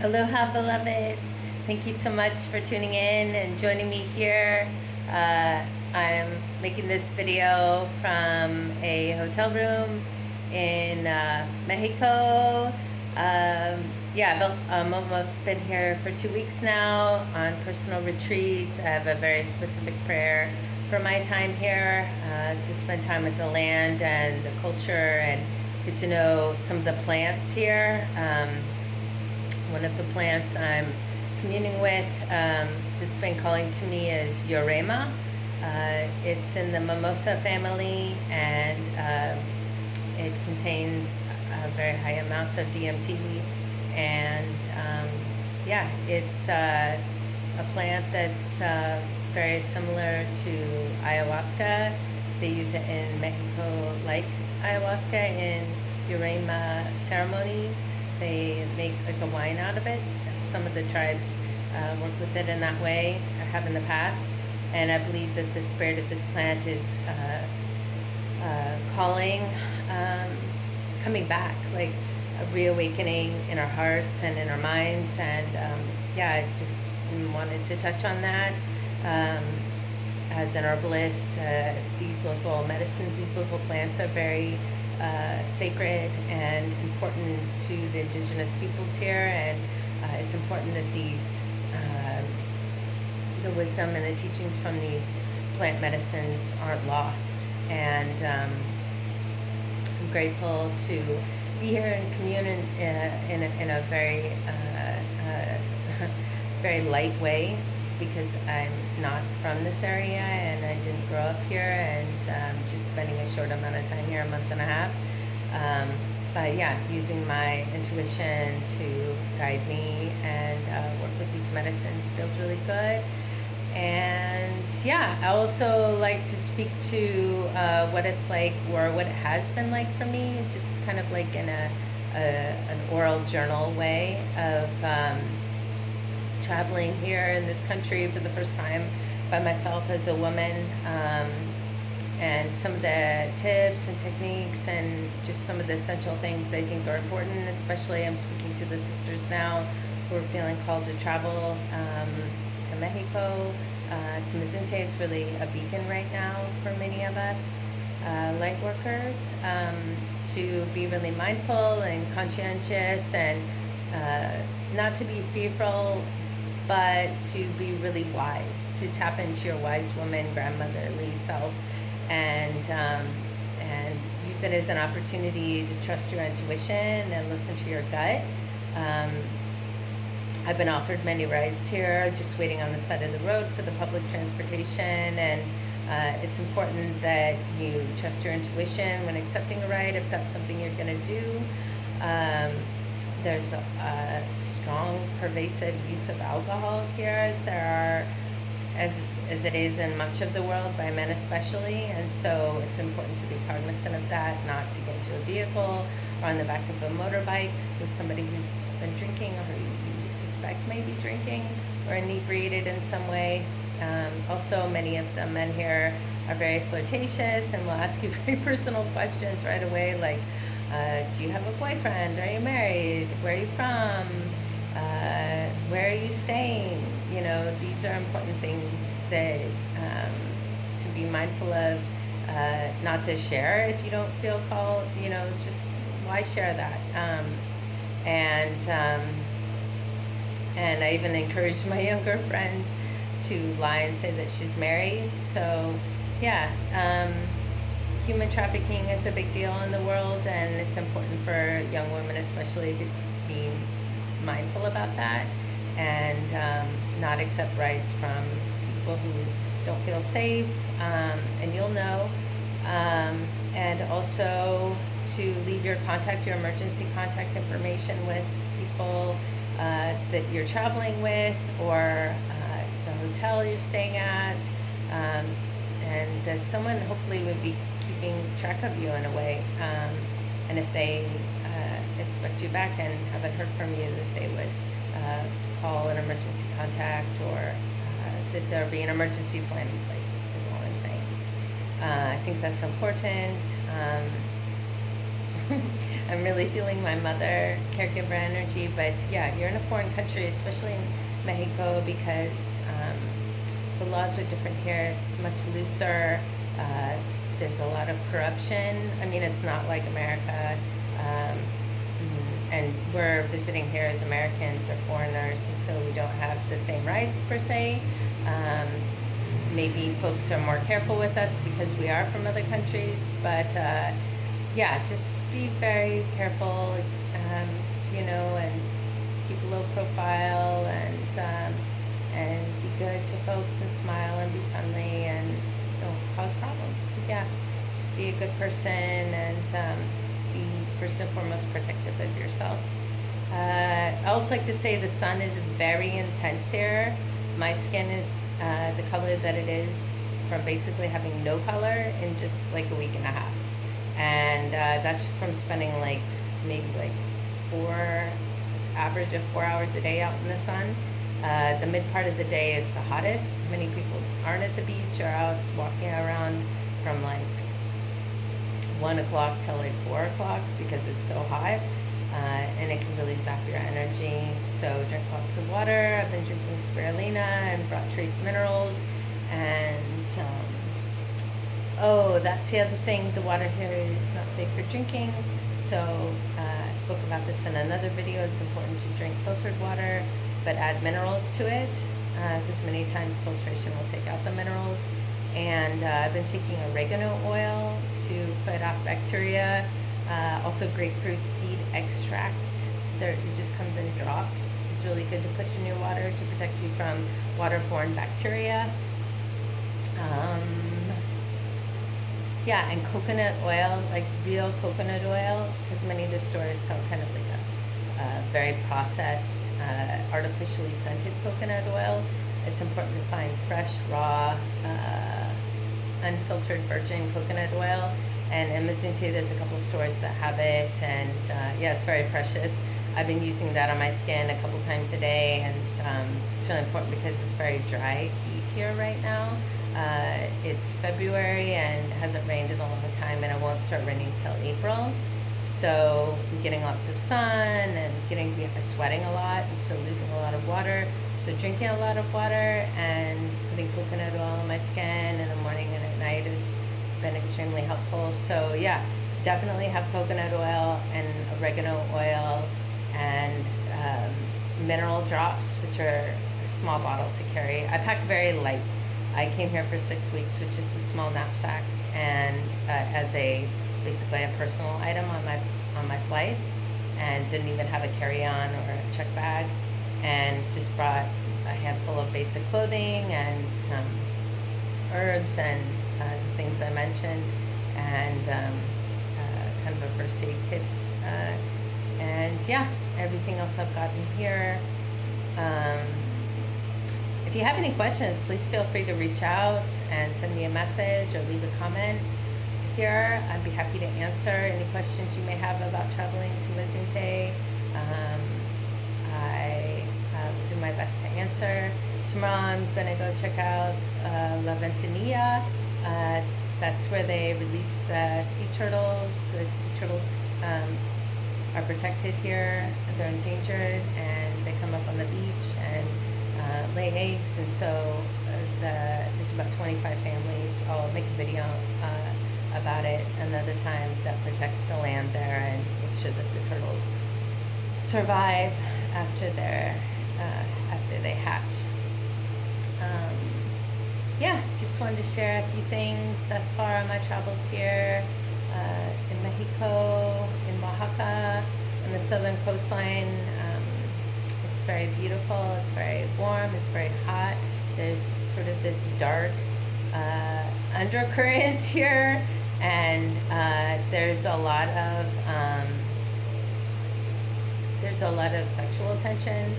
Aloha, beloveds. Thank you so much for tuning in and joining me here. I'm making this video from a hotel room in Mexico. I've almost been here for 2 weeks now on personal retreat. I have a very specific prayer for my time here, to spend time with the land and the culture and get to know some of the plants here. One of the plants I'm communing with, this has been calling to me, is Jurema. It's in the mimosa family, and it contains very high amounts of DMT. And it's a plant that's very similar to ayahuasca. They use it in Mexico like ayahuasca in Jurema ceremonies. They make like a wine out of it. Some of the tribes work with it in that way, or have in the past. And I believe that the spirit of this plant is calling, coming back, like a reawakening in our hearts and in our minds. And I just wanted to touch on that. As an herbalist, these local medicines, these local plants are very sacred and important to the indigenous peoples here, and it's important that these the wisdom and the teachings from these plant medicines aren't lost. And I'm grateful to be here and commune in a very very light way, because I'm not from this area and I didn't grow up here, and just spending a short amount of time here, a month and a half. Using my intuition to guide me and work with these medicines feels really good. And I also like to speak to what it's like, or what it has been like for me, just kind of like in an oral journal way of traveling here in this country for the first time by myself as a woman, and some of the tips and techniques and just some of the essential things I think are important. Especially I'm speaking to the sisters now who are feeling called to travel to Mexico, to Mazunte. It's really a beacon right now for many of us light workers, to be really mindful and conscientious, and not to be fearful, but to be really wise, to tap into your wise woman, grandmotherly self, and use it as an opportunity to trust your intuition and listen to your gut. I've been offered many rides here, just waiting on the side of the road for the public transportation, and it's important that you trust your intuition when accepting a ride, if that's something you're going to do. There's a strong, pervasive use of alcohol here, as there are, as it is in much of the world, by men especially. And so it's important to be cognizant of that, not to get into a vehicle or on the back of a motorbike with somebody who's been drinking, or who you suspect may be drinking or inebriated in some way. Also, many of the men here are very flirtatious and will ask you very personal questions right away, like, do you have a boyfriend? Are you married? Where are you from? Where are you staying? You know, these are important things that to be mindful of, not to share if you don't feel called. You know, just why share that? And I even encourage my younger friend to lie and say that she's married. So human trafficking is a big deal in the world, and it's important for young women especially to be mindful about that, and not accept rides from people who don't feel safe, and you'll know. And also to leave your emergency contact information with people that you're traveling with, or the hotel you're staying at, and someone hopefully would be keeping track of you in a way, and if they expect you back and haven't heard from you, that they would call an emergency contact, or that there be an emergency plan in place, is all I'm saying. I think that's important. I'm really feeling my mother caregiver energy, but yeah, you're in a foreign country, especially in Mexico, because the laws are different here. It's much looser. There's a lot of corruption. I mean, it's not like America. And we're visiting here as Americans or foreigners, and so we don't have the same rights per se. Maybe folks are more careful with us because we are from other countries, but yeah, just be very careful, and keep a low profile, and be good to folks and smile and be friendly and don't cause problems. Yeah, just be a good person and be first and foremost protective of yourself. I also like to say the sun is very intense here. My skin is the color that it is from basically having no color in just like a week and a half. And that's from spending maybe average of 4 hours a day out in the sun. The mid part of the day is the hottest. Many people aren't at the beach or out walking around from 1 o'clock till 4 o'clock because it's so hot. And it can really zap your energy. So drink lots of water. I've been drinking spirulina and brought trace minerals. And that's the other thing. The water here is not safe for drinking. So I spoke about this in another video. It's important to drink filtered water, but add minerals to it, because many times filtration will take out the minerals. And I've been taking oregano oil to fight off bacteria. Also grapefruit seed extract. It just comes in drops. It's really good to put in your water to protect you from waterborne bacteria. Yeah, and coconut oil, like real coconut oil, because many of the stores sell kind of like a very processed, artificially scented coconut oil. It's important to find fresh, raw, unfiltered virgin coconut oil. And in Mazunte, there's a couple of stores that have it, and yeah, it's very precious. I've been using that on my skin a couple times a day, and it's really important because it's very dry heat here right now. It's February and it hasn't rained in a long time, and it won't start raining till April. So I'm getting lots of sun and sweating a lot, and so losing a lot of water. So drinking a lot of water and putting coconut oil on my skin in the morning and at night has been extremely helpful. So yeah, definitely have coconut oil and oregano oil and mineral drops, which are a small bottle to carry. I pack very light. I came here for 6 weeks with just a small knapsack and as basically a personal item on my flights, and didn't even have a carry-on or a check bag, and just brought a handful of basic clothing and some herbs and the things I mentioned, and kind of a first aid kit, and yeah, everything else I've gotten here. If you have any questions, please feel free to reach out and send me a message or leave a comment here. I'd be happy to answer any questions you may have about traveling to Mazunte. I do my best to answer. Tomorrow I'm going to go check out La Ventanilla. That's where they release the sea turtles. The sea turtles are protected here. They're endangered, and they come up on the beach and lay eggs, and so there's about 25 families. I'll make a video about it another time that protect the land there and make sure that the turtles survive after they hatch. Yeah, just wanted to share a few things thus far on my travels here in Mexico, in Oaxaca, on the southern coastline. It's very beautiful, it's very warm, it's very hot. There's sort of this dark undercurrent here, and there's a lot of sexual tension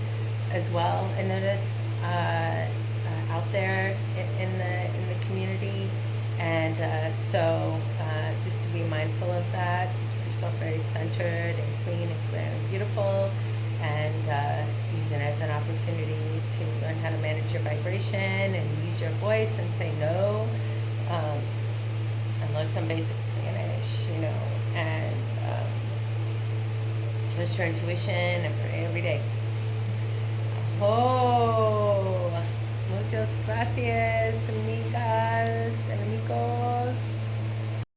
as well. I noticed out there in the community, and so just to be mindful of that, to keep yourself very centered and clean and clear and beautiful, and use it as an opportunity to learn how to manage your vibration and use your voice and say no, and learn some basic Spanish, and trust your intuition and pray every day. Oh, muchas gracias, amigas.